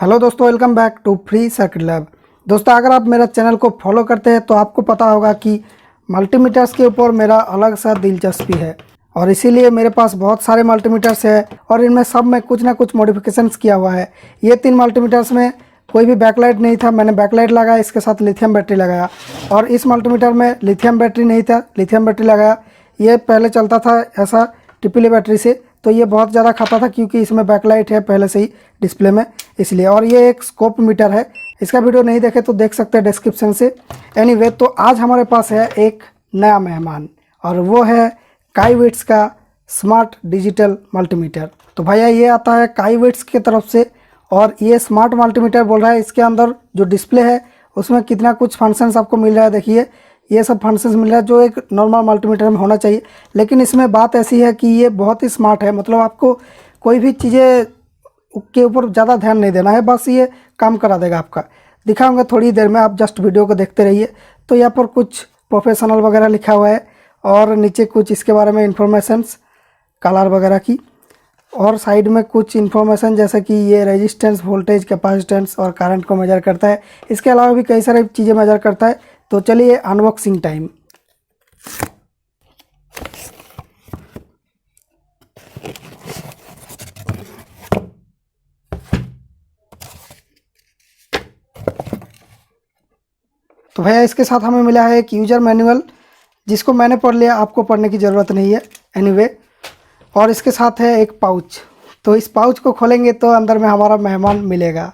Hello दोस्तों, welcome back to free circuit lab. दोस्तों, अगर आप मेरा चैनल को फॉलो करते हैं तो आपको पता होगा कि मल्टीमीटर्स के ऊपर मेरा अलग सा दिलचस्पी है और इसीलिए मेरे पास बहुत सारे मल्टीमीटर्स है और इनमें सब में कुछ ना कुछ मॉडिफिकेशंस किया हुआ है। ये 3 मल्टीमीटर्स में कोई भी बैकलाइट नहीं था, मैंने बैकलाइट लगाया, इसके साथ लिथियम बैटरी लगाया। और इस मल्टीमीटर में लिथियम बैटरी नहीं था, लिथियम बैटरी लगाया। ये पहले चलता था ऐसा ट्रिपल ए बैटरी से, तो ये बहुत ज़्यादा खाता था क्योंकि इसमें बैकलाइट है पहले से ही डिस्प्ले में, इसलिए। और ये एक स्कोप मीटर है, इसका वीडियो नहीं देखे तो देख सकते हैं डिस्क्रिप्शन से। एनीवे, तो आज हमारे पास है एक नया मेहमान और वो है काईविट्स का स्मार्ट डिजिटल मल्टीमीटर। तो भैया ये आता है काईविट्स की तरफ से और ये स्मार्ट मल्टीमीटर बोल रहा है। इसके अंदर जो डिस्प्ले है उसमें कितना कुछ फंक्शंस आपको मिल रहा है, देखिए ये सब फंक्शंस मिल रहा है जो एक नॉर्मल मल्टीमीटर में होना चाहिए। लेकिन इसमें बात ऐसी है कि ये बहुत ही स्मार्ट है, मतलब आपको कोई भी चीज़ें के ऊपर ज़्यादा ध्यान नहीं देना है, बस ये काम करा देगा आपका। दिखाऊंगा थोड़ी देर में, आप जस्ट वीडियो को देखते रहिए। तो यहाँ पर कुछ प्रोफेशनल वगैरह लिखा हुआ है और नीचे कुछ इसके बारे में इंफॉर्मेशंस कलर वगैरह की, और साइड में कुछ इन्फॉर्मेशन जैसे कि ये रेजिस्टेंस, वोल्टेज, कैपेसिटेंस और करंट को मेजर करता है। इसके अलावा भी कई सारी चीज़ें मेजर करता है। तो चलिए अनबॉक्सिंग टाइम। तो भैया इसके साथ हमें मिला है एक यूज़र मैनुअल, जिसको मैंने पढ़ लिया, आपको पढ़ने की ज़रूरत नहीं है। एनीवे, और इसके साथ है एक पाउच। तो इस पाउच को खोलेंगे तो अंदर में हमारा मेहमान मिलेगा।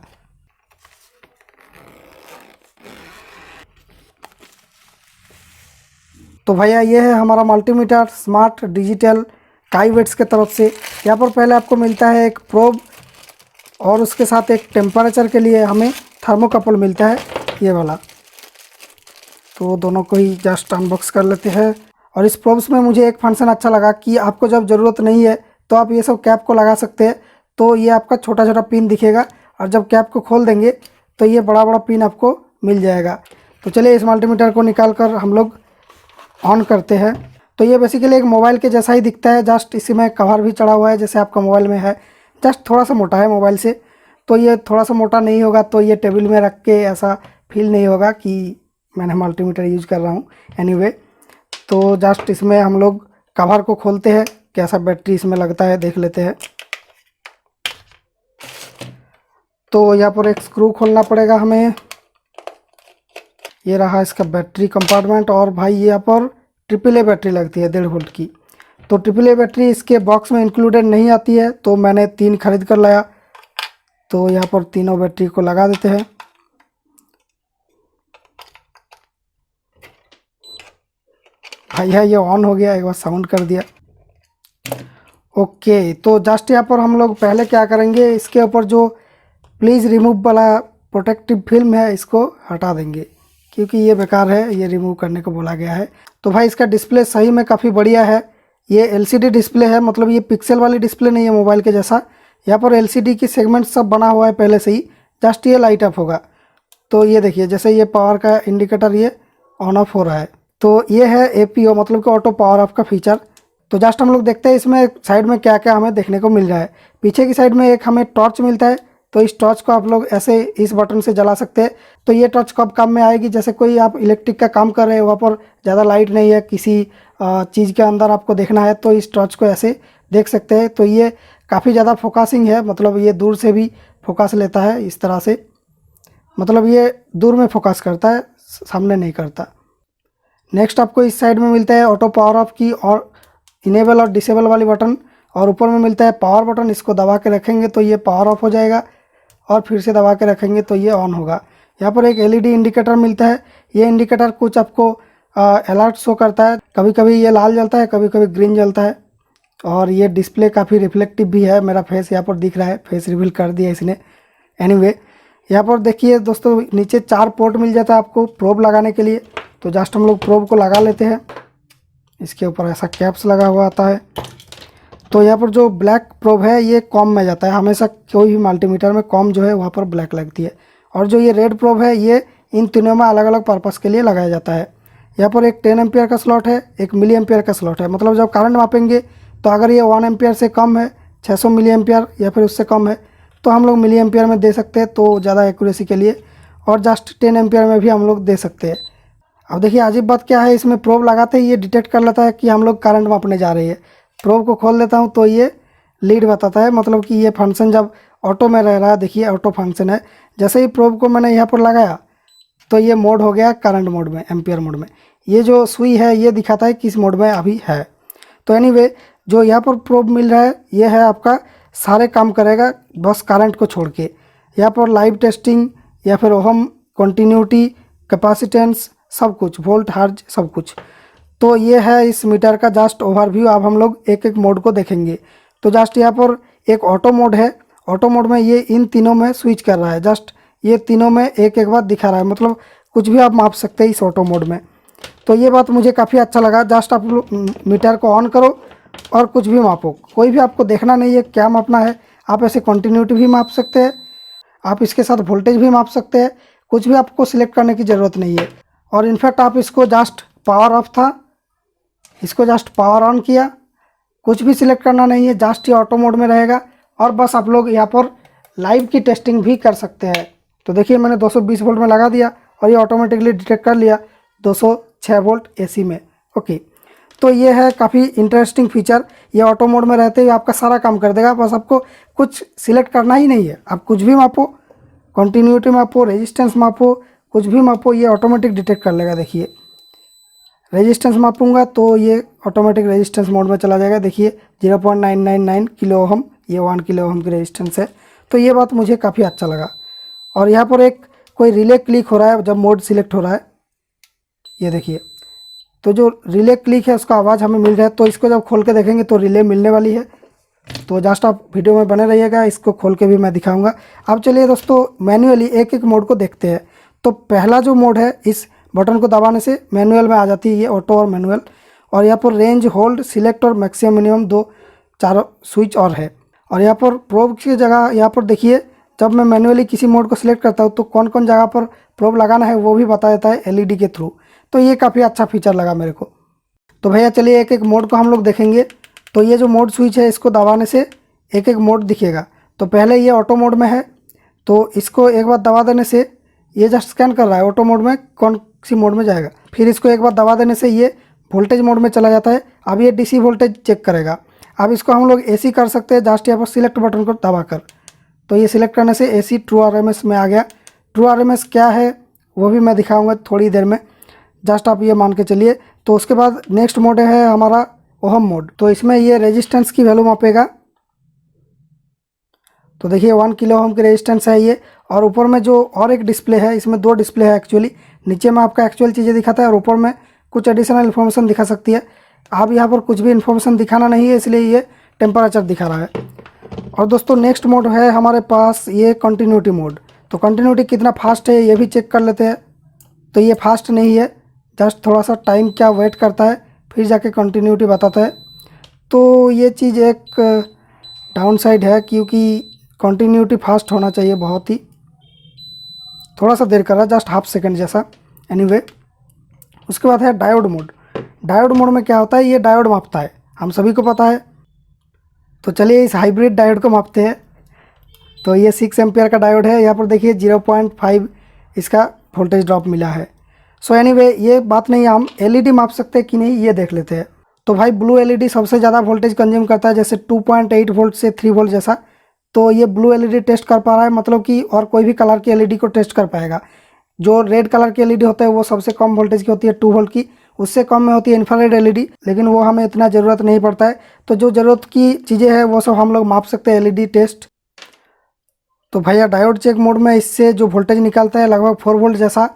तो भैया ये है हमारा मल्टीमीटर स्मार्ट डिजिटल काईविट्स के तरफ से। यहाँ पर पहले आपको मिलता है एक प्रोब और उसके साथ एक टेम्परेचर के लिए हमें थर्मोकपल मिलता है, ये वाला। तो दोनों को ही जस्ट अनबॉक्स कर लेते हैं। और इस प्रोब्स में मुझे एक फंक्शन अच्छा लगा कि आपको जब ज़रूरत नहीं है तो आप ये सब कैप को लगा सकते हैं। तो ये आपका छोटा छोटा पिन दिखेगा और जब कैप को खोल देंगे तो ये बड़ा बड़ा पिन आपको मिल जाएगा। तो चलिए इस मल्टीमीटर को निकाल कर हम लोग ऑन करते हैं। तो ये बेसिकली एक मोबाइल के जैसा ही दिखता है, जस्ट इसी में कवर भी चढ़ा हुआ है जैसे आपका मोबाइल में है, जस्ट थोड़ा सा मोटा है मोबाइल से। तो ये थोड़ा सा मोटा नहीं होगा तो ये टेबल में रख के ऐसा फील नहीं होगा कि मैंने मल्टीमीटर यूज कर रहा हूँ। एनीवे, तो जस्ट इसमें हम लोग कवर को खोलते हैं, कैसा बैटरी इसमें लगता है देख लेते हैं। तो यहाँ पर एक स्क्रू खोलना पड़ेगा हमें, ये रहा इसका बैटरी कंपार्टमेंट। और भाई यहाँ पर ट्रिपल ए बैटरी लगती है 1.5 वोल्ट की। तो ट्रिपल ए बैटरी इसके बॉक्स में इंक्लूडेड नहीं आती है, तो मैंने 3 खरीद कर लाया। तो यहाँ पर तीनों बैटरी को लगा देते हैं। भैया ये ऑन हो गया, एक बार साउंड कर दिया। ओके, तो जस्ट यहाँ पर हम लोग पहले क्या करेंगे, इसके ऊपर जो प्लीज़ रिमूव वाला प्रोटेक्टिव फिल्म है इसको हटा देंगे क्योंकि ये बेकार है, ये रिमूव करने को बोला गया है। तो भाई इसका डिस्प्ले सही में काफ़ी बढ़िया है। ये एलसीडी डिस्प्ले है, मतलब ये पिक्सल वाली डिस्प्ले नहीं है मोबाइल के जैसा। यहाँ पर एलसीडी की सेगमेंट सब बना हुआ है पहले से ही, जस्ट ये लाइट अप होगा। तो ये देखिए, जैसे ये पावर का इंडिकेटर ये ऑन ऑफ हो रहा है। तो ये है एपीओ, मतलब कि ऑटो पावर ऑफ का फीचर। तो जस्ट हम लोग देखते हैं इसमें साइड में क्या क्या हमें देखने को मिल रहा है। पीछे की साइड में एक हमें टॉर्च मिलता है, तो इस टॉर्च को आप लोग ऐसे इस बटन से जला सकते हैं। तो ये टॉर्च कब काम में आएगी, जैसे कोई आप इलेक्ट्रिक का काम कर रहे हैं, वहाँ पर ज़्यादा लाइट नहीं है, किसी चीज़ के अंदर आपको देखना है, तो इस टॉर्च को ऐसे देख सकते हैं। तो ये काफ़ी ज़्यादा फोकसिंग है, मतलब ये दूर से भी फोकस लेता है इस तरह से, मतलब ये दूर में फोकस करता है, सामने नहीं करता। नेक्स्ट आपको इस साइड में मिलता है ऑटो पावर ऑफ की और इनेबल और डिसेबल वाली बटन, और ऊपर में मिलता है पावर बटन। इसको दबा के रखेंगे तो ये पावर ऑफ हो जाएगा और फिर से दबा के रखेंगे तो ये ऑन होगा। यहाँ पर एक एलईडी इंडिकेटर मिलता है, ये इंडिकेटर कुछ आपको अलर्ट शो करता है, कभी कभी ये लाल जलता है, कभी कभी ग्रीन जलता है। और ये डिस्प्ले काफ़ी रिफ्लेक्टिव भी है, मेरा फेस यहाँ पर दिख रहा है, फेस रिवील कर दिया इसने। एनीवे, यहाँ पर देखिए दोस्तों, नीचे 4 पोर्ट मिल जाता है आपको प्रोब लगाने के लिए। तो जस्ट हम लोग प्रोब को लगा लेते हैं, इसके ऊपर ऐसा कैप्स लगा हुआ आता है। तो यहाँ पर जो ब्लैक प्रोब है ये कॉम में जाता है, हमेशा कोई भी मल्टीमीटर में कॉम जो है वहाँ पर ब्लैक लगती है। और जो ये रेड प्रोब है ये इन तीनों में अलग अलग पर्पस के लिए लगाया जाता है। यहाँ पर एक 10 एम्पियर का स्लॉट है, एक मिली एम्पियर का स्लॉट है, मतलब जब करंट मापेंगे तो अगर ये 1 एम्पियर से कम है, 600 मिली एम्पियर या फिर उससे कम है, तो हम लोग मिली एम्पियर में दे सकते हैं, तो ज़्यादा एक्यूरेसी के लिए, और जस्ट 10 एम्पियर में भी हम लोग दे सकते हैं। अब देखिए अजीब बात क्या है, इसमें प्रोब लगाते ही ये डिटेक्ट कर लेता है कि हम लोग करंट मापने जा रही है। प्रोब को खोल देता हूँ तो ये लीड बताता है, मतलब कि ये फंक्शन जब ऑटो में रह रहा है, देखिए ऑटो फंक्शन है। जैसे ही प्रोब को मैंने यहाँ पर लगाया तो ये मोड हो गया करंट मोड में, एम्पियर मोड में। ये जो सुई है ये दिखाता है किस मोड में अभी है। तो एनीवे जो यहाँ पर प्रोब मिल रहा है ये है आपका सारे काम करेगा बस करंट को छोड़ के। यहाँ पर लाइव टेस्टिंग या फिर ओहम, कंटिन्यूटी, कैपेसिटेंस, सब कुछ, वोल्ट, हर्ज, सब कुछ। तो ये है इस मीटर का जस्ट ओवरव्यू। अब हम लोग एक एक मोड को देखेंगे। तो जस्ट यहाँ पर एक ऑटो मोड है, ऑटो मोड में ये इन तीनों में स्विच कर रहा है, जस्ट ये तीनों में एक एक बार दिखा रहा है, मतलब कुछ भी आप माप सकते हैं इस ऑटो मोड में। तो ये बात मुझे काफ़ी अच्छा लगा। जस्ट आप मीटर को ऑन करो और कुछ भी मापो, कोई भी आपको देखना नहीं है क्या मापना है। आप ऐसे कंटिन्यूटी भी माप सकते हैं, आप इसके साथ वोल्टेज भी माप सकते हैं, कुछ भी आपको सिलेक्ट करने की ज़रूरत नहीं है। और इनफैक्ट आप इसको जस्ट पावर ऑफ था, इसको जस्ट पावर ऑन किया, कुछ भी सिलेक्ट करना नहीं है, जस्ट ये ऑटो मोड में रहेगा। और बस आप लोग यहाँ पर लाइव की टेस्टिंग भी कर सकते हैं। तो देखिए मैंने 220 वोल्ट में लगा दिया और ये ऑटोमेटिकली डिटेक्ट कर लिया 206 वोल्ट एसी में। ओके, तो ये है काफ़ी इंटरेस्टिंग फीचर। ये ऑटो मोड में रहते हुए आपका सारा काम कर देगा, बस आपको कुछ सिलेक्ट करना ही नहीं है। आप कुछ भी मापो, कंटिन्यूटी मापो, रेजिस्टेंस मापो, कुछ भी मापो, ये ऑटोमेटिक डिटेक्ट कर लेगा। देखिए रेजिस्टेंस मापूंगा तो ये ऑटोमेटिक रेजिस्टेंस मोड में चला जाएगा। देखिए 0.999 किलो ओहम, ये 1 किलो ओहम की रेजिस्टेंस है। तो ये बात मुझे काफ़ी अच्छा लगा। और यहाँ पर एक कोई रिले क्लिक हो रहा है जब मोड सिलेक्ट हो रहा है, ये देखिए। तो जो रिले क्लिक है उसका आवाज़ हमें मिल रहा है, तो इसको जब खोल के देखेंगे तो रिले मिलने वाली है। तो जस्ट आप वीडियो में बने रहिएगा, इसको खोल के भी मैं दिखाऊंगा। अब चलिए दोस्तों मैन्युअली एक एक मोड को देखते हैं। तो पहला जो मोड है, इस बटन को दबाने से मैनुअल में आ जाती है ये, ऑटो और मैनुअल। और यहाँ पर रेंज, होल्ड, सिलेक्ट और मैक्सिमम मिनिमम दो चारों स्विच और है। और यहाँ पर प्रोब की जगह यहाँ पर देखिए, जब मैं मैनुअली किसी मोड को सिलेक्ट करता हूँ तो कौन कौन जगह पर प्रोब लगाना है वो भी बता देता है एलईडी के थ्रू। तो ये काफ़ी अच्छा फीचर लगा मेरे को। तो भैया चलिए एक एक मोड को हम लोग देखेंगे। तो ये जो मोड स्विच है इसको दबाने से एक एक मोड दिखेगा। तो पहले ये ऑटो मोड में है, तो इसको एक बार दबा देने से ये जस्ट स्कैन कर रहा है ऑटो मोड में कौन सी मोड में जाएगा। फिर इसको एक बार दबा देने से ये वोल्टेज मोड में चला जाता है। अब ये डीसी वोल्टेज चेक करेगा। अब इसको हम लोग एसी कर सकते हैं, जस्ट यहाँ पर सिलेक्ट बटन को दबाकर। तो ये सिलेक्ट करने से एसी ट्रू आरएमएस में आ गया। ट्रू आरएमएस क्या है वो भी मैं दिखाऊंगा थोड़ी देर में, जस्ट आप ये मान के चलिए। तो उसके बाद नेक्स्ट मोड है हमारा ओहम मोड। तो इसमें ये रेजिस्टेंस की वैल्यू मापेगा। तो देखिए 1 किलो ओहम की रेजिस्टेंस है ये। और ऊपर में जो और एक डिस्प्ले है, इसमें दो डिस्प्ले है एक्चुअली। नीचे में आपका एक्चुअल चीज़ें दिखाता है और ऊपर में कुछ एडिशनल इन्फॉर्मेशन दिखा सकती है। आप यहाँ पर कुछ भी इन्फॉर्मेशन दिखाना नहीं है, इसलिए ये टेम्परेचर दिखा रहा है। और दोस्तों नेक्स्ट मोड है हमारे पास ये कंटिन्यूटी मोड। तो कंटिन्यूटी कितना फास्ट है ये भी चेक कर लेते हैं। तो ये फास्ट नहीं है, जस्ट थोड़ा सा टाइम क्या वेट करता है फिर जाके कंटिन्यूटी बताता है। तो ये चीज़ एक डाउन साइड है, क्योंकि कंटिन्यूटी फास्ट होना चाहिए बहुत ही। थोड़ा सा देर कर रहा है, जस्ट हाफ सेकंड जैसा। एनीवे उसके बाद है डायोड मोड। डायोड मोड में क्या होता है, ये डायोड मापता है, हम सभी को पता है। तो चलिए इस हाइब्रिड डायोड को मापते हैं। तो ये 6 एम्पियर का डायोड है। यहाँ पर देखिए 0.5 इसका वोल्टेज ड्रॉप मिला है। सो एनीवे ये बात नहीं, हम एलईडी माप सकते हैं कि नहीं ये देख लेते हैं। तो भाई ब्लू एलईडी सबसे ज़्यादा वोल्टेज कंज्यूम करता है, जैसे 2.8 वोल्ट से 3 वोल्ट जैसा। तो ये ब्लू एलईडी टेस्ट कर पा रहा है, मतलब कि और कोई भी कलर की एलईडी को टेस्ट कर पाएगा। जो रेड कलर की एलईडी होता है वो सबसे कम वोल्टेज की होती है, 2 वोल्ट की। उससे कम में होती है इंफ्रारेड एलईडी, लेकिन वो हमें इतना ज़रूरत नहीं पड़ता है। तो जो ज़रूरत की चीज़ें हैं वो सब हम लोग माप सकते हैं एलईडी टेस्ट। तो भैया डायोड चेक मोड में इससे जो वोल्टेज निकलता है लगभग 4 वोल्ट जैसा।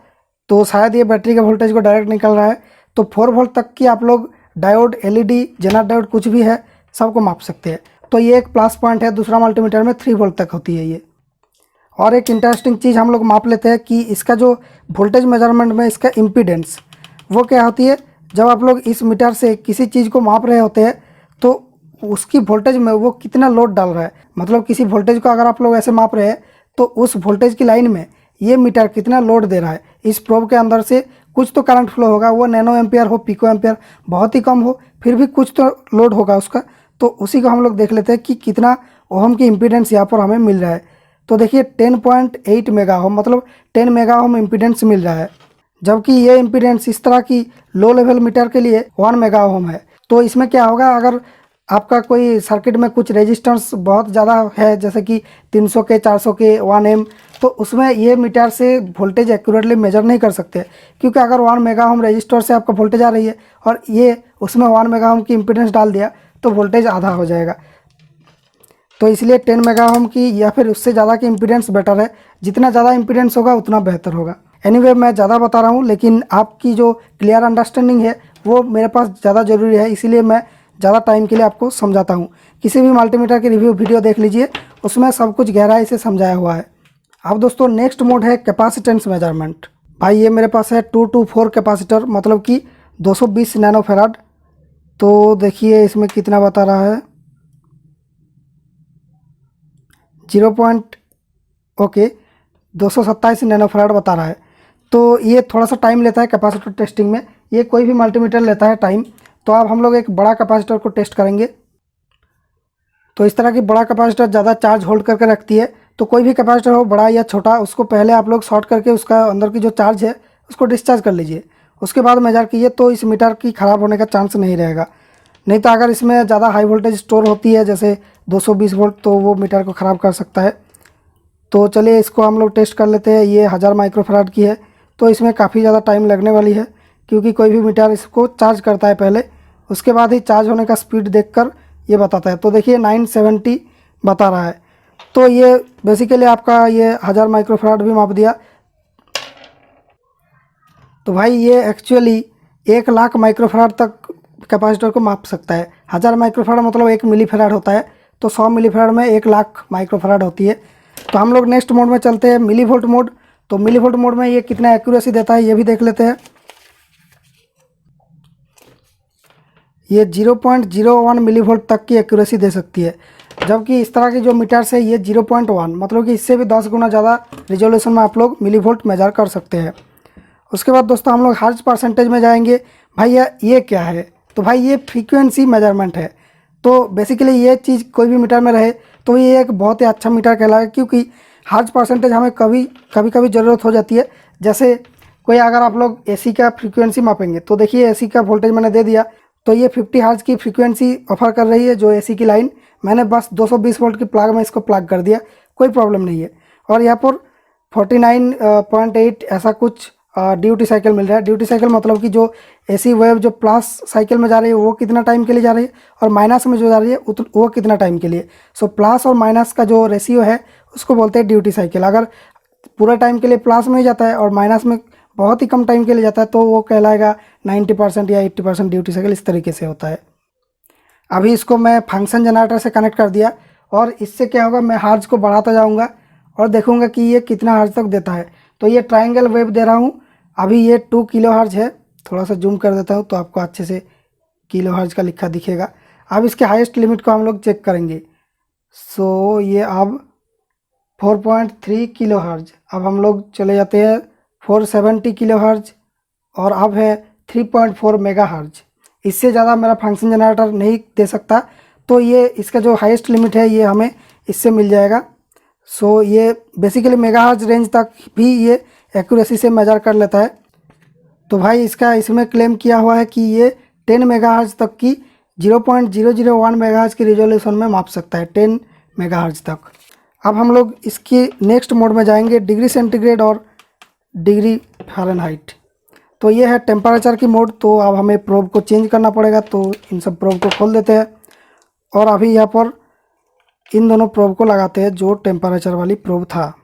तो शायद ये बैटरी के वोल्टेज को डायरेक्ट निकल रहा है। तो 4 वोल्ट तक की आप लोग डायोड, एलईडी, जेनर डायोड कुछ भी है सबको माप सकते हैं। तो ये एक प्लस पॉइंट है। दूसरा मल्टीमीटर में 3 वोल्ट तक होती है ये। और एक इंटरेस्टिंग चीज़ हम लोग माप लेते हैं कि इसका जो वोल्टेज मेजरमेंट में इसका इम्पीडेंस वो क्या होती है। जब आप लोग इस मीटर से किसी चीज़ को माप रहे होते हैं तो उसकी वोल्टेज में वो कितना लोड डाल रहा है, मतलब किसी वोल्टेज को अगर आप लोग ऐसे माप रहे हैं तो उस वोल्टेज की लाइन में ये मीटर कितना लोड दे रहा है। इस प्रोब के अंदर से कुछ तो करंट फ्लो होगा, वो नैनो एम्पियर हो, पिको एम्पियर, बहुत ही कम हो, फिर भी कुछ तो लोड होगा उसका। तो उसी को हम लोग देख लेते हैं कि कितना ओहम की इम्पीडेंस यहाँ पर हमें मिल रहा है। तो देखिए 10.8 मेगा ओम, मतलब 10 मेगा ओम इम्पीडेंस मिल रहा है, जबकि ये इम्पीडेंस इस तरह की लो लेवल मीटर के लिए 1 मेगा ओम है। तो इसमें क्या होगा, अगर आपका कोई सर्किट में कुछ रेजिस्टेंस बहुत ज़्यादा है, जैसे कि 300 के 400 के 1 एम, तो उसमें ये मीटर से वोल्टेज एक्यूरेटली मेजर नहीं कर सकते, क्योंकि अगर 1 मेगा ओम रजिस्टर से आपका वोल्टेज आ रही है और ये उसमें 1 मेगा ओम की इम्पीडेंस डाल दिया तो वोल्टेज आधा हो जाएगा। तो इसलिए 10 मेगा ओम की या फिर उससे ज़्यादा की इम्पीडेंस बेटर है। जितना ज़्यादा इम्पीडेंस होगा उतना बेहतर होगा। एनीवे मैं ज़्यादा बता रहा हूँ, लेकिन आपकी जो क्लियर अंडरस्टैंडिंग है वो मेरे पास ज़्यादा ज़रूरी है, इसीलिए मैं ज़्यादा टाइम के लिए आपको समझाता हूँ। किसी भी मल्टीमीटर की रिव्यू वीडियो देख लीजिए, उसमें सब कुछ गहराई से समझाया हुआ है। अब दोस्तों नेक्स्ट मोड है कैपेसिटेंस मेजरमेंट। भाई ये मेरे पास है 224 कैपेसिटर, मतलब कि 220 नैनोफेराड। तो देखिए इसमें कितना बता रहा है, 227 नैनोफेराड बता रहा है। तो ये थोड़ा सा टाइम लेता है कैपेसिटर टेस्टिंग में, ये कोई भी मल्टीमीटर लेता है टाइम। तो अब हम लोग एक बड़ा कैपेसिटर को टेस्ट करेंगे। तो इस तरह की बड़ा कैपेसिटर ज़्यादा चार्ज होल्ड करके रखती है। तो कोई भी कैपेसिटर हो बड़ा या छोटा, उसको पहले आप लोग शॉर्ट करके उसका अंदर की जो चार्ज है उसको डिस्चार्ज कर लीजिए, उसके बाद मेजर कीजिए, तो इस मीटर की ख़राब होने का चांस नहीं रहेगा। नहीं तो अगर इसमें ज़्यादा हाई वोल्टेज स्टोर होती है, जैसे 220 वोल्ट, तो वो मीटर को ख़राब कर सकता है। तो चलिए इसको हम लोग टेस्ट कर लेते हैं। ये 1000 माइक्रोफैराड की है, तो इसमें काफ़ी ज़्यादा टाइम लगने वाली है, क्योंकि कोई भी मीटर इसको चार्ज करता है पहले, उसके बाद ही चार्ज होने का स्पीड देखकर ये बताता है। तो देखिए 970 बता रहा है। तो ये बेसिकली आपका ये 1000 माइक्रोफैराड भी माप दिया। तो भाई ये एक्चुअली 1 लाख माइक्रोफैराड तक कैपेसिटर को माप सकता है। 1000 माइक्रोफैराड मतलब 1 मिलीफैराड होता है, तो 100 मिलीफैराड में 1 लाख माइक्रोफैराड होती है। तो हम लोग नेक्स्ट मोड में चलते हैं, मिली वोल्ट मोड। तो मिली वोल्ट मोड में ये कितना एक्यूरेसी देता है ये भी देख लेते हैं। ये 0.01 मिली वोल्ट तक की एक्यूरेसी दे सकती है, जबकि इस तरह की जो मीटर्स है ये 0.1, मतलब कि इससे भी 10 गुना ज़्यादा रिजोल्यूशन में आप लोग मिली वोल्ट मेजर कर सकते हैं। उसके बाद दोस्तों हम लोग हर्ट्ज परसेंटेज में जाएंगे। भाई ये क्या है, तो भाई ये फ्रीक्वेंसी मेजरमेंट है। तो बेसिकली ये चीज़ कोई भी मीटर में रहे तो ये एक बहुत ही अच्छा मीटर कहलाएगा, क्योंकि हर्ट्ज परसेंटेज हमें कभी ज़रूरत हो जाती है। जैसे कोई अगर आप लोग एसी का फ्रीक्वेंसी मापेंगे, तो देखिए एसी का वोल्टेज मैंने दे दिया, तो ये 50 हर्ट्ज की फ्रीक्वेंसी ऑफर कर रही है जो एसी की लाइन। मैंने बस 220 वोल्ट की प्लग में इसको प्लग कर दिया, कोई प्रॉब्लम नहीं है। और यहाँ पर 49.8 ऐसा कुछ ड्यूटी साइकिल मिल रहा है। ड्यूटी साइकिल मतलब कि जो एसी वेव जो प्लस साइकिल में जा रही है वो कितना टाइम के लिए जा रही है, और माइनस में जो जा रही है वो कितना टाइम के लिए। सो प्लस और माइनस का जो रेशियो है उसको बोलते हैं ड्यूटी साइकिल। अगर पूरा टाइम के लिए प्लस में ही जाता है और माइनस में बहुत ही कम टाइम के लिए जाता है, तो वो कहलाएगा 90% या 80% ड्यूटी साइकिल। इस तरीके से होता है। अभी इसको मैं फंक्शन जनरेटर से कनेक्ट कर दिया, और इससे क्या होगा, मैं हर्ट्ज को बढ़ाता जाऊँगा और देखूँगा कि ये कितना हर्ट्ज तक देता है। तो ये ट्रायंगल वेव दे रहा हूँ। अभी ये 2 किलो हर्ट्ज है। थोड़ा सा जूम कर देता हूँ तो आपको अच्छे से किलो हर्ट्ज का लिखा दिखेगा। अब इसके हाईएस्ट लिमिट को हम लोग चेक करेंगे। सो ये अब 4.3 किलो हर्ट्ज। अब हम लोग चले जाते हैं 470 किलो हर्ट्ज, और अब है 3.4 मेगा हर्ट्ज। इससे ज़्यादा मेरा फंक्शन जनरेटर नहीं दे सकता, तो ये इसका जो हाईएस्ट लिमिट है ये हमें इससे मिल जाएगा। सो ये बेसिकली मेगा हर्ट्ज रेंज तक भी ये एक्यूरेसी से मेजर कर लेता है। तो भाई इसका इसमें क्लेम किया हुआ है कि ये 10 मेगाहर्ट्ज तक की 0.001 मेगाहर्ट्ज की रिजोल्यूशन में माप सकता है, 10 मेगाहर्ट्ज तक। अब हम लोग इसके नेक्स्ट मोड में जाएंगे, डिग्री सेंटीग्रेड और डिग्री फ़ारेनहाइट। तो ये है टेम्परेचर की मोड। तो अब हमें प्रोब को चेंज करना पड़ेगा, तो इन सब प्रोब को खोल देते हैं और अभी यहाँ पर इन दोनों प्रोब को लगाते हैं जो टेम्परेचर वाली प्रोब था।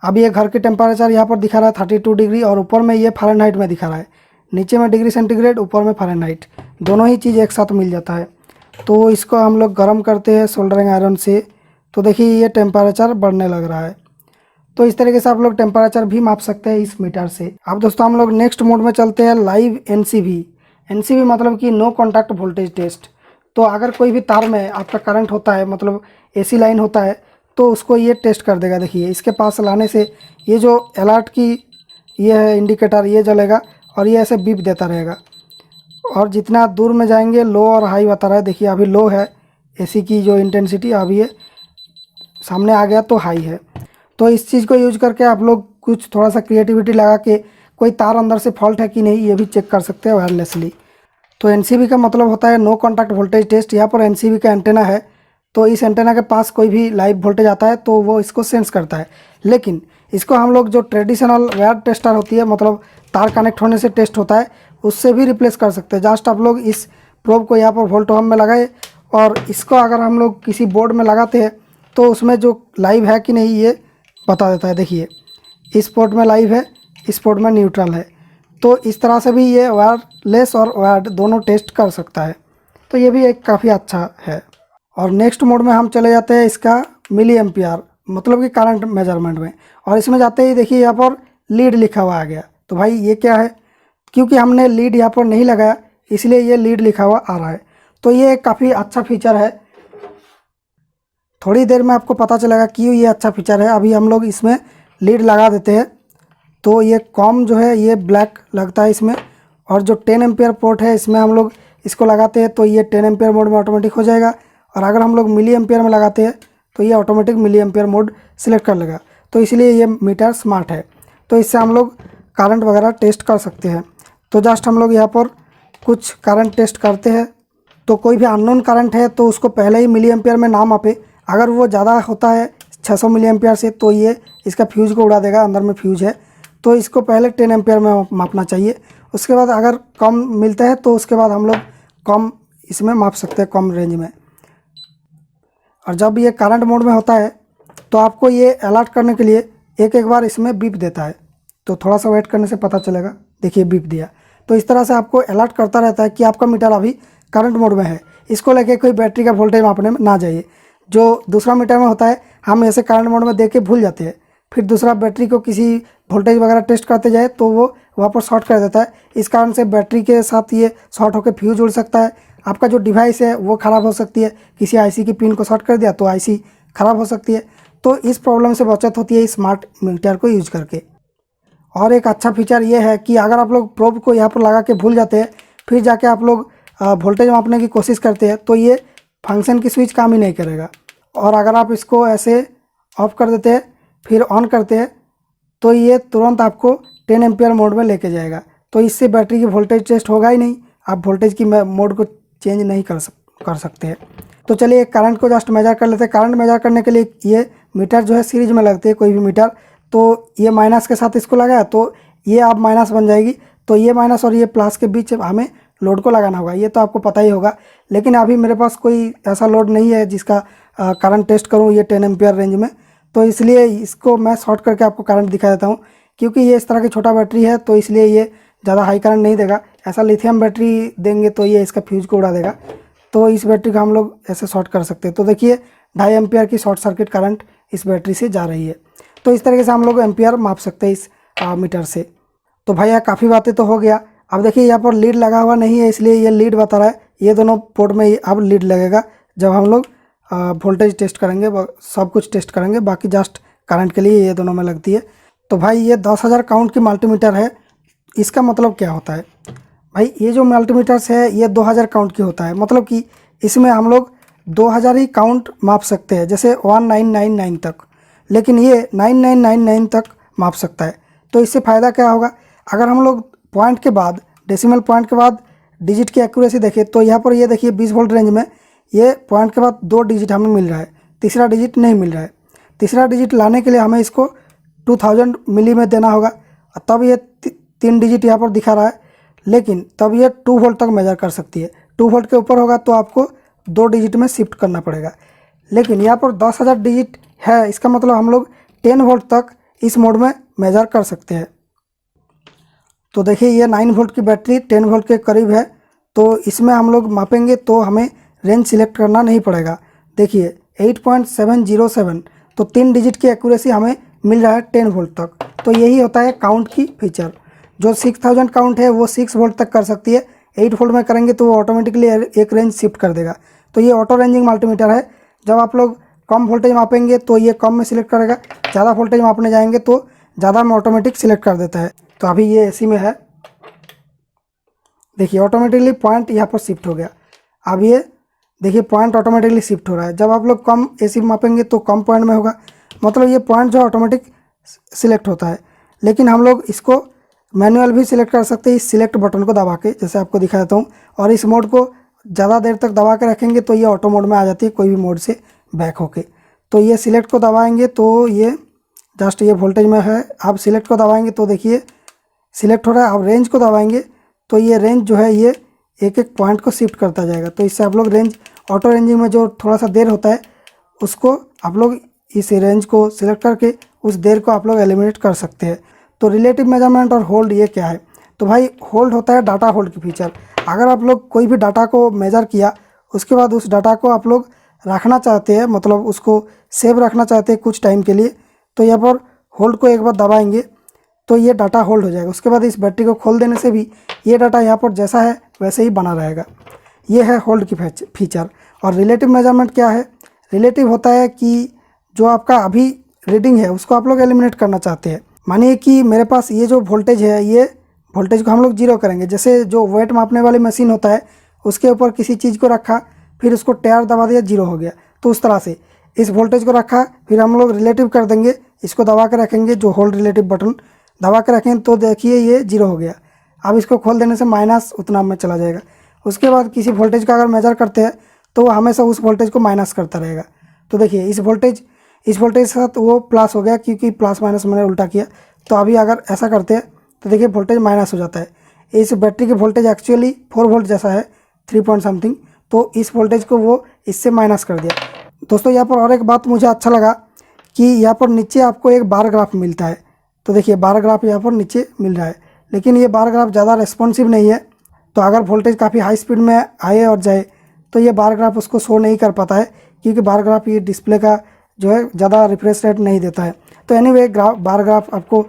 अब ये घर की टेम्परेचर यहाँ पर दिखा रहा है 32 डिग्री, और ऊपर में ये फ़ारेनहाइट में दिखा रहा है। नीचे में डिग्री सेंटीग्रेड, ऊपर में फ़ारेनहाइट, दोनों ही चीज़ एक साथ मिल जाता है। तो इसको हम लोग गर्म करते हैं सोल्डरिंग आयरन से। तो देखिए ये टेम्परेचर बढ़ने लग रहा है। तो इस तरीके से आप लोग टेम्परेचर भी माप सकते हैं इस मीटर से। अब दोस्तों हम लोग नेक्स्ट मोड में चलते हैं, लाइव एनसीवी। एनसीवी मतलब कि नो कॉन्टैक्ट वोल्टेज टेस्ट। तो अगर कोई भी तार में आपका करंट होता है, मतलब एसी लाइन होता है, तो उसको ये टेस्ट कर देगा। देखिए इसके पास लाने से ये जो अलर्ट की ये है इंडिकेटर, ये जलेगा और ये ऐसे बीप देता रहेगा। और जितना दूर में जाएंगे लो और हाई बता रहा है। देखिए अभी लो है एसी की जो इंटेंसिटी, अभी ये सामने आ गया तो हाई है। तो इस चीज़ को यूज करके आप लोग कुछ थोड़ा सा क्रिएटिविटी लगा के कोई तार अंदर से फॉल्ट है कि नहीं ये भी चेक कर सकते हैं वायरलेसली। तो एनसीबी का मतलब होता है नो कॉन्टैक्ट वोल्टेज टेस्ट। यहाँ पर एनसीबी का एंटेना है, तो इस एंटेना के पास कोई भी लाइव वोल्टेज आता है तो वो इसको सेंस करता है। लेकिन इसको हम लोग जो ट्रेडिशनल वायर टेस्टर होती है, मतलब तार कनेक्ट होने से टेस्ट होता है, उससे भी रिप्लेस कर सकते हैं। जस्ट आप लोग इस प्रोब को यहाँ पर वोल्ट ओहम में लगाए और इसको अगर हम लोग किसी बोर्ड में लगाते हैं तो उसमें जो लाइव है कि नहीं ये बता देता है। देखिए इस पोर्ट में लाइव है, इस पोर्ट में न्यूट्रल है, तो इस तरह से भी ये वायरलेस और वायर्ड दोनों टेस्ट कर सकता है। तो ये भी एक काफ़ी अच्छा है। और नेक्स्ट मोड में हम चले जाते हैं इसका मिली एम्पियर, मतलब कि करंट मेजरमेंट में। और इसमें जाते ही देखिए यहाँ पर लीड लिखा हुआ आ गया। तो भाई ये क्या है, क्योंकि हमने लीड यहाँ पर नहीं लगाया इसलिए ये लीड लिखा हुआ आ रहा है। तो ये काफ़ी अच्छा फीचर है, थोड़ी देर में आपको पता चलेगा क्यों ये अच्छा फीचर है। अभी हम लोग इसमें लीड लगा देते हैं तो ये कॉम जो है ये ब्लैक लगता है इसमें, और जो 10 एम्पियर पोर्ट है इसमें हम लोग इसको लगाते हैं तो ये 10 एम्पियर मोड में ऑटोमेटिक हो जाएगा। और अगर हम लोग मिली एम्पियर में लगाते हैं तो ये automatic milliampere mode select कर लेगा। तो इसलिए ये मीटर स्मार्ट है, तो इससे हम लोग करंट वगैरह टेस्ट कर सकते हैं। तो जस्ट हम लोग यहाँ पर कुछ करंट टेस्ट करते हैं। तो कोई भी अननोन करंट है तो उसको पहले ही मिली एम्पियर में ना मापे। अगर वो ज़्यादा होता है 600 मिली एम्पियर से तो ये इसका फ्यूज़ को उड़ा देगा, अंदर में फ्यूज़ है, तो इसको पहले 10 एम्पियर में मापना चाहिए। उसके बाद अगर कम मिलता है तो उसके बाद हम लोग कम इसमें माप सकते हैं, कम रेंज में। और जब ये करंट मोड में होता है तो आपको ये अलर्ट करने के लिए एक बार इसमें बीप देता है, तो थोड़ा सा वेट करने से पता चलेगा। देखिए बीप दिया, तो इस तरह से आपको अलर्ट करता रहता है कि आपका मीटर अभी करंट मोड में है। इसको लेके कोई बैटरी का वोल्टेज मापने में ना जाइए। जो दूसरा मीटर में होता है हम ऐसे करंट मोड में देख के भूल जाते हैं, फिर दूसरा बैटरी को किसी वोल्टेज वगैरह टेस्ट करते जाए तो वो वहाँ पर शॉर्ट कर देता है। इस कारण से बैटरी के साथ ये शॉर्ट होकर फ्यूज उड़ सकता है। आपका जो डिवाइस है वो ख़राब हो सकती है, किसी आईसी की पिन को शॉर्ट कर दिया तो आईसी ख़राब हो सकती है। तो इस प्रॉब्लम से बचत होती है स्मार्ट मीटर को यूज करके। और एक अच्छा फीचर ये है कि अगर आप लोग प्रोब को यहाँ पर लगा के भूल जाते हैं, फिर जाके आप लोग वोल्टेज मापने की कोशिश करते हैं तो ये फंक्शन की स्विच काम ही नहीं करेगा। और अगर आप इसको ऐसे ऑफ कर देते हैं फिर ऑन करते हैं तो ये तुरंत आपको 10 एम्पियर मोड में लेके जाएगा। तो इससे बैटरी की वोल्टेज टेस्ट होगा ही नहीं, आप वोल्टेज की मोड को चेंज नहीं कर सकते हैं। तो चलिए करंट को जस्ट मेजर कर लेते हैं। करंट मेजर करने के लिए ये मीटर जो है सीरीज में लगते हैं, कोई भी मीटर। तो ये माइनस के साथ इसको लगाया तो ये अब माइनस बन जाएगी, तो ये माइनस और ये प्लस के बीच हमें लोड को लगाना होगा, ये तो आपको पता ही होगा। लेकिन अभी मेरे पास कोई ऐसा लोड नहीं है जिसका करंट टेस्ट करूँ ये 10 एम्पियर रेंज में, तो इसलिए इसको मैं शॉर्ट करके आपको करंट दिखा देता हूँ। क्योंकि ये इस तरह की छोटा बैटरी है तो इसलिए ये ज़्यादा हाई करंट नहीं देगा। ऐसा लिथियम बैटरी देंगे तो ये इसका फ्यूज को उड़ा देगा, तो इस बैटरी का हम लोग ऐसे शॉर्ट कर सकते हैं। तो देखिए 2.5 एम्पियर की शॉर्ट सर्किट करंट इस बैटरी से जा रही है। तो इस तरीके से हम लोग एम्पियर माप सकते हैं इस मीटर से। तो भैया काफ़ी बातें तो हो गया। अब देखिए यहाँ पर लीड लगा हुआ नहीं है इसलिए ये लीड बता रहा है, ये दोनों पोर्ट में अब लीड लगेगा जब हम लोग वोल्टेज टेस्ट करेंगे, सब कुछ टेस्ट करेंगे। बाकी जस्ट करंट के लिए ये दोनों में लगती है। तो भाई ये 10,000 काउंट की मल्टीमीटर है, इसका मतलब क्या होता है भाई, ये जो मल्टीमीटर्स है ये 2000 काउंट की होता है। मतलब कि इसमें हम लोग 2000 ही काउंट माप सकते हैं, जैसे 1999 तक, लेकिन ये 9999 तक माप सकता है। तो इससे फ़ायदा क्या होगा, अगर हम लोग पॉइंट के बाद, डेसिमल पॉइंट के बाद डिजिट की एक्यूरेसी देखें तो यहाँ पर ये देखिए 20 वोल्ट रेंज में ये पॉइंट के बाद 2 डिजिट हमें मिल रहा है, तीसरा डिजिट नहीं मिल रहा है। तीसरा डिजिट लाने के लिए हमें इसको 2000 मिली में देना होगा, तब ये 3 डिजिट यहाँ पर दिखा रहा है, लेकिन तब ये 2 वोल्ट तक मेजर कर सकती है। 2 वोल्ट के ऊपर होगा तो आपको 2 डिजिट में शिफ्ट करना पड़ेगा। लेकिन यहाँ पर 10,000 डिजिट है, इसका मतलब हम लोग 10 वोल्ट तक इस मोड में मेजर कर सकते हैं। तो देखिए ये 9 वोल्ट की बैटरी 10 वोल्ट के करीब है, तो इसमें हम लोग मापेंगे तो हमें रेंज सिलेक्ट करना नहीं पड़ेगा। देखिए 8.707, तो 3 डिजिट की एक्यूरेसी हमें मिल रहा है 10 वोल्ट तक। तो यही होता है काउंट की फीचर। जो 6000 काउंट है वो 6 वोल्ट तक कर सकती है, 8 वोल्ट में करेंगे तो वो ऑटोमेटिकली एक रेंज शिफ्ट कर देगा। तो ये ऑटो रेंजिंग मल्टीमीटर है। जब आप लोग कम वोल्टेज मापेंगे तो ये कम में सिलेक्ट करेगा, ज़्यादा वोल्टेज मापने जाएंगे तो ज़्यादा में ऑटोमेटिक सिलेक्ट कर देता है। तो अभी ये एसी में है, देखिए ऑटोमेटिकली पॉइंट यहाँ पर शिफ्ट हो गया। अब ये देखिए पॉइंट ऑटोमेटिकली शिफ्ट हो रहा है। जब आप लोग कम एसी मापेंगे तो कम पॉइंट में होगा, मतलब ये पॉइंट जो ऑटोमेटिक सिलेक्ट होता है। लेकिन हम लोग इसको मैनुअल भी सिलेक्ट कर सकते हैं इस सिलेक्ट बटन को दबा के, जैसे आपको दिखा देता हूँ। और इस मोड को ज़्यादा देर तक दबा के रखेंगे तो ये ऑटो मोड में आ जाती है कोई भी मोड से बैक होके। तो ये सिलेक्ट को दबाएंगे तो ये जस्ट ये वोल्टेज में है। आप सिलेक्ट को दबाएंगे तो देखिए सिलेक्ट हो रहा है। आप रेंज को दबाएंगे तो ये रेंज जो है ये एक एक पॉइंट को शिफ्ट करता जाएगा। तो इससे आप लोग रेंज ऑटो रेंजिंग में जो थोड़ा सा देर होता है उसको आप लोग इस रेंज को सिलेक्ट करके उस देर को आप लोग एलिमिनेट कर सकते हैं। तो रिलेटिव मेजरमेंट और होल्ड ये क्या है? तो भाई होल्ड होता है डाटा होल्ड की फीचर। अगर आप लोग कोई भी डाटा को मेज़र किया उसके बाद उस डाटा को आप लोग रखना चाहते हैं, मतलब उसको सेव रखना चाहते हैं कुछ टाइम के लिए, तो यहाँ पर होल्ड को एक बार दबाएंगे तो ये डाटा होल्ड हो जाएगा। उसके बाद इस बैटरी को खोल देने से भी ये डाटा यहाँ पर जैसा है वैसे ही बना रहेगा। ये है होल्ड की फीचर। और रिलेटिव मेजरमेंट क्या है? रिलेटिव होता है कि जो आपका अभी रीडिंग है उसको आप लोग एलिमिनेट करना चाहते हैं। मानिए कि मेरे पास ये जो वोल्टेज है, ये वोल्टेज को हम लोग जीरो करेंगे। जैसे जो वेट मापने वाली मशीन होता है उसके ऊपर किसी चीज़ को रखा, फिर उसको टायर दबा दिया, जीरो हो गया। तो उस तरह से इस वोल्टेज को रखा, फिर हम लोग रिलेटिव कर देंगे, इसको दबा के रखेंगे, जो होल्ड रिलेटिव बटन दबा के रखेंगे तो देखिए ये जीरो हो गया। अब इसको खोल देने से माइनस उतना में चला जाएगा। उसके बाद किसी वोल्टेज का अगर मेजर करते हैं तो वो हमेशा उस वोल्टेज को माइनस करता रहेगा। तो देखिए इस वोल्टेज के साथ वो प्लस हो गया क्योंकि प्लस माइनस मैंने उल्टा किया। तो अभी अगर ऐसा करते हैं तो देखिए वोल्टेज माइनस हो जाता है। इस बैटरी की वोल्टेज एक्चुअली 4 वोल्ट जैसा है, 3 पॉइंट समथिंग, तो इस वोल्टेज को वो इससे माइनस कर दिया। दोस्तों यहाँ पर और एक बात मुझे अच्छा लगा कि यहाँ पर नीचे आपको एक बार ग्राफ मिलता है। तो देखिए बार ग्राफ यहाँ पर नीचे मिल रहा है, लेकिन ये बार ग्राफ ज़्यादा रेस्पॉन्सिव नहीं है। तो अगर वोल्टेज काफ़ी हाई स्पीड में आए और जाए तो ये बार ग्राफ उसको शो नहीं कर पाता है, क्योंकि बार ग्राफ ये डिस्प्ले का जो है ज़्यादा रिफ्रेश रेट नहीं देता है। तो एनीवे बार ग्राफ आपको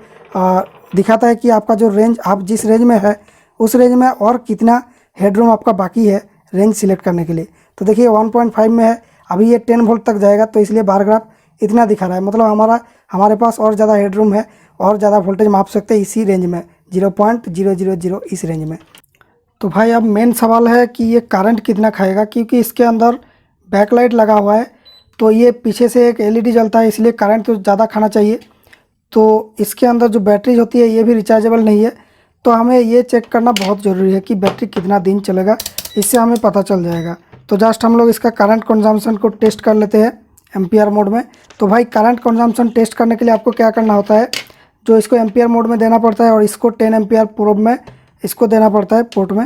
दिखाता है कि आपका जो रेंज, आप जिस रेंज में है उस रेंज में और कितना हेडरूम आपका बाकी है रेंज सिलेक्ट करने के लिए। तो देखिए 1.5 में है, अभी ये 10 वोल्ट तक जाएगा, तो इसलिए बार ग्राफ इतना दिखा रहा है। मतलब हमारे पास और ज़्यादा हेडरूम है और ज़्यादा वोल्टेज माप सकते हैं इसी रेंज में, 0.000 इस रेंज में। तो भाई अब मेन सवाल है कि ये करंट कितना खाएगा, क्योंकि इसके अंदर बैकलाइट लगा हुआ है तो ये पीछे से एक एलईडी जलता है, इसलिए करंट तो ज़्यादा खाना चाहिए। तो इसके अंदर जो बैटरी होती है ये भी रिचार्जेबल नहीं है। तो हमें ये चेक करना बहुत ज़रूरी है कि बैटरी कितना दिन चलेगा, इससे हमें पता चल जाएगा। तो जस्ट हम लोग इसका करंट कंजम्पशन को टेस्ट कर लेते हैं एम्पियर मोड में। तो भाई करंट कंजम्पशन टेस्ट करने के लिए आपको क्या करना होता है, जो इसको एम्पियर मोड में देना पड़ता है और इसको 10 एम्पियर प्रोब में इसको देना पड़ता है पोर्ट में।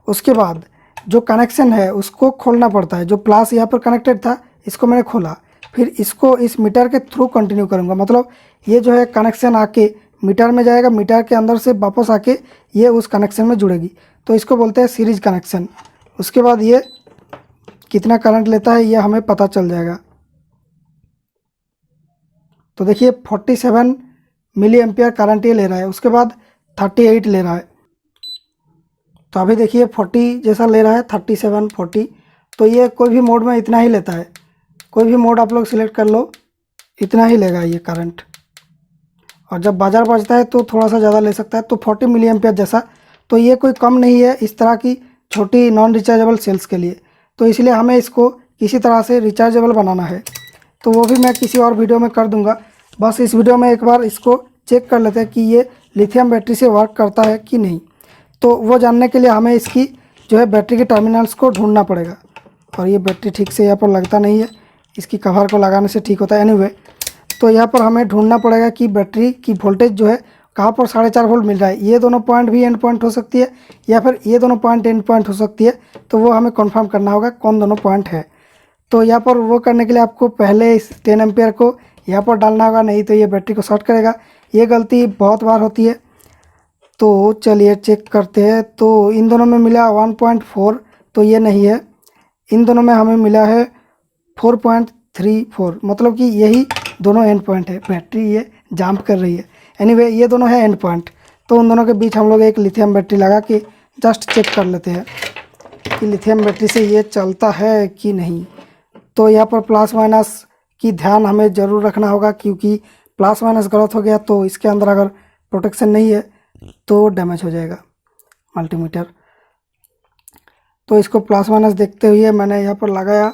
उसके बाद जो कनेक्शन है उसको खोलना पड़ता है। जो प्लस यहाँ पर कनेक्टेड था इसको मैंने खोला, फिर इसको इस मीटर के थ्रू कंटिन्यू करूँगा। मतलब ये जो है कनेक्शन आके मीटर में जाएगा, मीटर के अंदर से वापस आके ये उस कनेक्शन में जुड़ेगी, तो इसको बोलते हैं सीरीज कनेक्शन। उसके बाद ये कितना करंट लेता है ये हमें पता चल जाएगा। तो देखिए 47 मिली एम्पियर करंट ये ले रहा है, उसके बाद 38 ले रहा है। तो अभी देखिए 40 जैसा ले रहा है, 37, 40। तो ये कोई भी मोड में इतना ही लेता है, कोई भी मोड आप लोग सिलेक्ट कर लो इतना ही लेगा ये करंट। और जब बाजार बजता है तो थोड़ा सा ज़्यादा ले सकता है, तो 40 मिली एम्पियर जैसा। तो ये कोई कम नहीं है इस तरह की छोटी नॉन रिचार्जेबल सेल्स के लिए। तो इसलिए हमें इसको किसी तरह से रिचार्जेबल बनाना है, तो वो भी मैं किसी और वीडियो में कर दूंगा। बस इस वीडियो में एक बार इसको चेक कर लेते हैं कि ये लिथियम बैटरी से वर्क करता है कि नहीं। तो वो जानने के लिए हमें इसकी जो है बैटरी के टर्मिनल्स को ढूंढना पड़ेगा। और ये बैटरी ठीक से यहाँ पर लगता नहीं है, इसकी कवर को लगाने से ठीक होता है। एनीवे तो यहाँ पर हमें ढूंढना पड़ेगा कि बैटरी की वोल्टेज जो है कहाँ पर 4.5 वोल्ट मिल रहा है। ये दोनों पॉइंट भी एंड पॉइंट हो सकती है या फिर ये दोनों पॉइंट एंड पॉइंट हो सकती है। तो वो हमें कंफर्म करना होगा कौन दोनों पॉइंट है। तो यहाँ पर वो करने के लिए आपको पहले इस 10 एम्पियर को यहाँ पर डालना होगा, नहीं तो ये बैटरी को शॉर्ट करेगा। ये गलती बहुत बार होती है। तो चलिए चेक करते हैं। तो इन दोनों में मिला 1.4, तो ये नहीं है। इन दोनों में हमें मिला है 4.34, मतलब कि यही दोनों एंड पॉइंट है। बैटरी ये जंप कर रही है। एनीवे ये दोनों है एंड पॉइंट। तो उन दोनों के बीच हम लोग एक लिथियम बैटरी लगा के जस्ट चेक कर लेते हैं कि लिथियम बैटरी से ये चलता है कि नहीं। तो यहाँ पर प्लस माइनस की ध्यान हमें ज़रूर रखना होगा, क्योंकि प्लस माइनस गलत हो गया तो इसके अंदर अगर प्रोटेक्शन नहीं है तो डैमेज हो जाएगा मल्टीमीटर। तो इसको प्लस माइनस देखते हुए मैंने यहाँ पर लगाया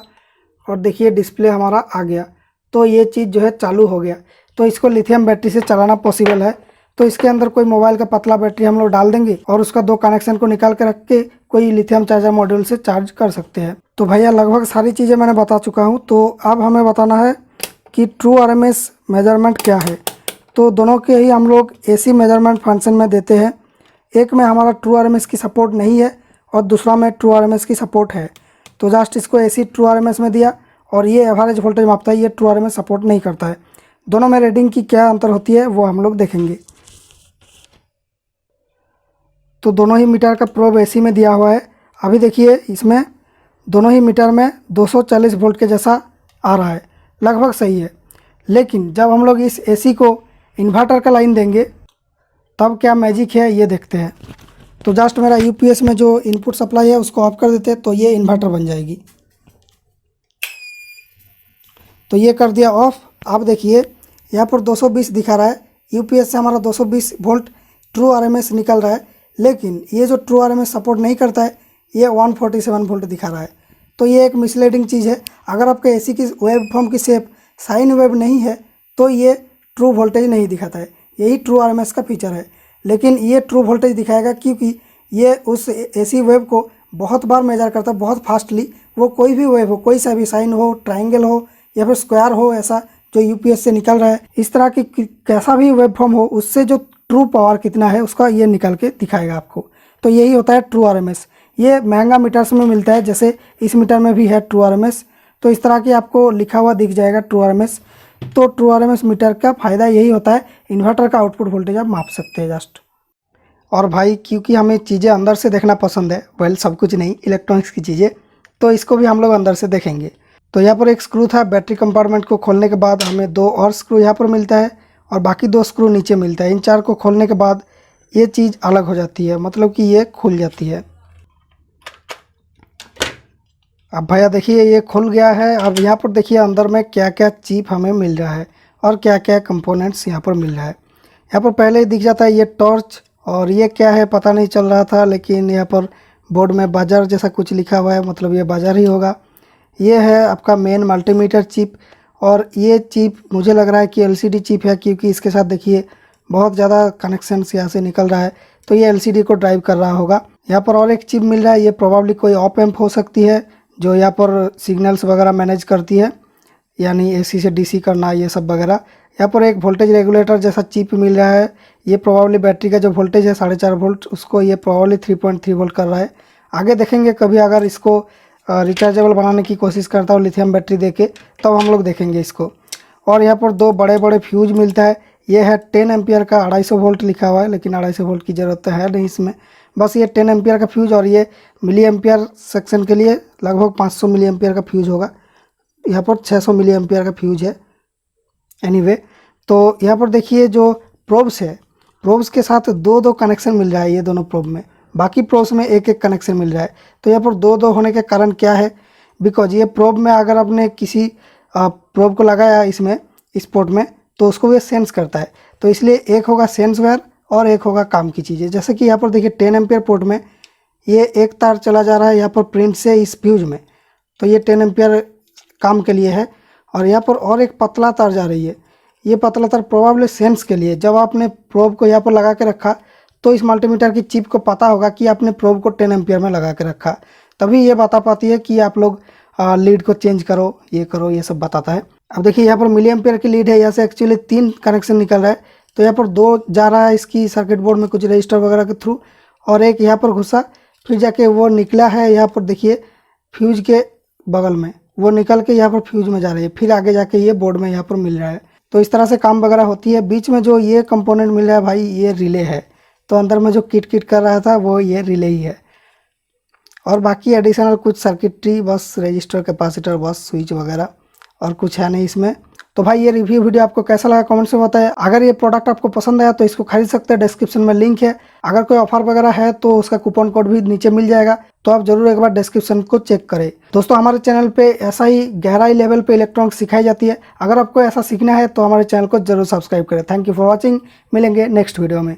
और देखिए डिस्प्ले हमारा आ गया। तो ये चीज़ जो है चालू हो गया। तो इसको लिथियम बैटरी से चलाना पॉसिबल है। तो इसके अंदर कोई मोबाइल का पतला बैटरी हम लोग डाल देंगे और उसका 2 कनेक्शन को निकाल के रख के कोई लिथियम चार्जर मॉड्यूल से चार्ज कर सकते हैं। तो भैया लगभग सारी चीज़ें मैंने बता चुका हूँ। तो अब हमें बताना है कि ट्रू आरएमएस मेजरमेंट क्या है। तो दोनों के ही हम लोग एसी मेजरमेंट फंक्शन में देते हैं। एक में हमारा ट्रू आरएमएस की सपोर्ट नहीं है और दूसरा में ट्रू आरएमएस की सपोर्ट है। तो जस्ट इसको एसी ट्रू आरएमएस में दिया और ये एवरेज वोल्टेज मापता है, ये ट्रू आरएमएस सपोर्ट नहीं करता है। दोनों में रीडिंग की क्या अंतर होती है वो हम लोग देखेंगे। तो दोनों ही मीटर का प्रोब एसी में दिया हुआ है। अभी देखिए इसमें दोनों ही मीटर में 240 वोल्ट के जैसा आ रहा है, लगभग सही है। लेकिन जब हम लोग इस एसी को इन्वर्टर का लाइन देंगे तब क्या मैजिक है ये देखते हैं। तो जस्ट मेरा यूपीएस में जो इनपुट सप्लाई है उसको ऑफ कर देते हैं, तो ये इन्वर्टर बन जाएगी। तो ये कर दिया ऑफ। आप देखिए यहाँ पर 220 दिखा रहा है, यूपीएस से हमारा 220 वोल्ट ट्रू आरएमएस निकल रहा है। लेकिन ये जो ट्रू आरएमएस सपोर्ट नहीं करता है, ये 147 वोल्ट दिखा रहा है। तो ये एक मिसलीडिंग चीज़ है। अगर आपके एसी की वेव फॉर्म की शेप साइन वेव नहीं है तो ये ट्रू वोल्टेज नहीं दिखाता है। यही ट्रू आरएमएस का फीचर है। लेकिन ये ट्रू वोल्टेज दिखाएगा क्योंकि ये उस एसी वेव को बहुत बार मेजर करता है, बहुत फास्टली। वो कोई भी वेव हो, कोई सा भी साइन हो, ट्राइंगल हो या फिर स्क्वायर हो, ऐसा जो यूपीएस से निकल रहा है, इस तरह की कैसा भी वेव फॉर्म हो, उससे जो ट्रू पावर कितना है उसका ये निकल के दिखाएगा आपको। तो यही होता है ट्रू आरएमएस। ये महंगा मीटर्स में मिलता है, जैसे इस मीटर में भी है ट्रू आरएमएस। तो इस तरह की आपको लिखा हुआ दिख जाएगा ट्रू आरएमएस। तो ट्रू आरएमएस मीटर का फ़ायदा यही होता है, इन्वर्टर का आउटपुट वोल्टेज आप माप सकते हैं जस्ट। और भाई क्योंकि हमें चीज़ें अंदर से देखना पसंद है, वेल सब कुछ नहीं, इलेक्ट्रॉनिक्स की चीज़ें, तो इसको भी हम लोग अंदर से देखेंगे। तो यहाँ पर एक स्क्रू था, बैटरी कंपार्टमेंट को खोलने के बाद हमें 2 और स्क्रू यहाँ पर मिलता है और बाकी 2 स्क्रू नीचे मिलता है। इन 4 को खोलने के बाद ये चीज़ अलग हो जाती है, मतलब कि ये खुल जाती है। अब भैया देखिए ये खुल गया है। अब यहाँ पर देखिए अंदर में क्या क्या चिप हमें मिल रहा है और क्या क्या कंपोनेंट्स यहाँ पर मिल रहा है। यहाँ पर पहले ही दिख जाता है ये टॉर्च, और ये क्या है पता नहीं चल रहा था, लेकिन यहाँ पर बोर्ड में बाजार जैसा कुछ लिखा हुआ है, मतलब ये बाजार ही होगा। ये है आपका मेन मल्टीमीटर चिप, और ये चिप मुझे लग रहा है कि एलसीडी चिप है, क्योंकि इसके साथ देखिए बहुत ज़्यादा कनेक्शंस यहाँ से निकल रहा है। तो ये एलसीडी को ड्राइव कर रहा होगा। यहाँ पर और एक चिप मिल रहा है, ये प्रोबेबली कोई ऑप एम्प हो सकती है जो यहाँ पर सिग्नल्स वगैरह मैनेज करती है, यानी एसी से डीसी करना ये सब वगैरह। यहाँ पर एक वोल्टेज रेगुलेटर जैसा चिप मिल रहा है, ये प्रोबेबली बैटरी का जो वोल्टेज है 4.5 वोल्ट, उसको ये प्रोबेबली 3.3 वोल्ट कर रहा है। आगे देखेंगे कभी अगर इसको रिचार्जेबल बनाने की कोशिश करता हूँ लिथियम बैटरी देके, तब हम लोग देखेंगे इसको। और यहाँ पर 2 बड़े बड़े फ्यूज मिलता है। ये है 10 एम्पियर का, 250 वोल्ट लिखा हुआ है, लेकिन 250 वोल्ट की ज़रूरत है नहीं इसमें। बस ये 10 एम्पियर का फ्यूज, और ये मिली एम्पियर सेक्शन के लिए लगभग 500 मिली एम्पियर का फ्यूज होगा। यहाँ पर 600 मिली एम्पियर का फ्यूज है। एनीवे, तो यहाँ पर देखिए जो प्रोब्स है, प्रोब्स के साथ 2-2 कनेक्शन मिल रहा है ये दोनों प्रोब में। बाकी प्रोब्स में 1-1 कनेक्शन मिल रहा है। तो यहाँ पर 2-2 होने के कारण क्या है, बिकॉज ये प्रोब में अगर आपने किसी प्रोब को लगाया इसमें इस पोर्ट में, तो उसको ये सेंस करता है। तो इसलिए एक होगा सेंस वायर और एक होगा काम की चीज़ें। जैसे कि यहाँ पर देखिए 10 एम्पियर पोर्ट में ये एक तार चला जा रहा है यहाँ पर प्रिंट से इस फ्यूज में, तो ये 10 एम्पियर काम के लिए है। और यहाँ पर और एक पतला तार जा रही है, ये पतला तार प्रोबेबली सेंस के लिए। जब आपने प्रोब को यहाँ पर लगा के रखा तो इस मल्टीमीटर की चिप को पता होगा कि आपने प्रोब को 10 एम्पियर में लगा के रखा, तभी ये बता पाती है कि आप लोग लीड को चेंज करो, ये सब बताता है। अब देखिए यहाँ पर मिली एम्पियर की लीड है, यहाँ से एक्चुअली 3 कनेक्शन निकल रहा है। तो यहाँ पर 2 जा रहा है इसकी सर्किट बोर्ड में कुछ रजिस्टर वगैरह के थ्रू, और एक यहाँ पर घुसा, फिर जाके वो निकला है यहाँ पर देखिए फ्यूज के बगल में, वो निकल के यहाँ पर फ्यूज में जा रही है, फिर आगे जाके ये बोर्ड में यहाँ पर मिल रहा है। तो इस तरह से काम वगैरह होती है। बीच में जो ये कंपोनेंट मिल रहा है भाई, ये रिले है। तो अंदर में जो किट कर रहा था वो ये रिले ही है, और बाकी एडिशनल कुछ सर्किटरी, बस रजिस्टर, कैपेसिटर, बस स्विच वगैरह, और कुछ है नहीं इसमें। तो भाई ये रिव्यू वीडियो आपको कैसा लगा कमेंट्स में बताएं। अगर ये प्रोडक्ट आपको पसंद आया तो इसको खरीद सकते हैं, डिस्क्रिप्शन में लिंक है। अगर कोई ऑफर वगैरह है तो उसका कूपन कोड भी नीचे मिल जाएगा, तो आप जरूर एक बार डिस्क्रिप्शन को चेक करें। दोस्तों हमारे चैनल पे ऐसा ही गहराई लेवल पे इलेक्ट्रॉनिक्स सिखाई जाती है। अगर आपको ऐसा सीखना है तो हमारे चैनल को जरूर सब्सक्राइब करें। थैंक यू फॉर वॉचिंग, मिलेंगे नेक्स्ट वीडियो में।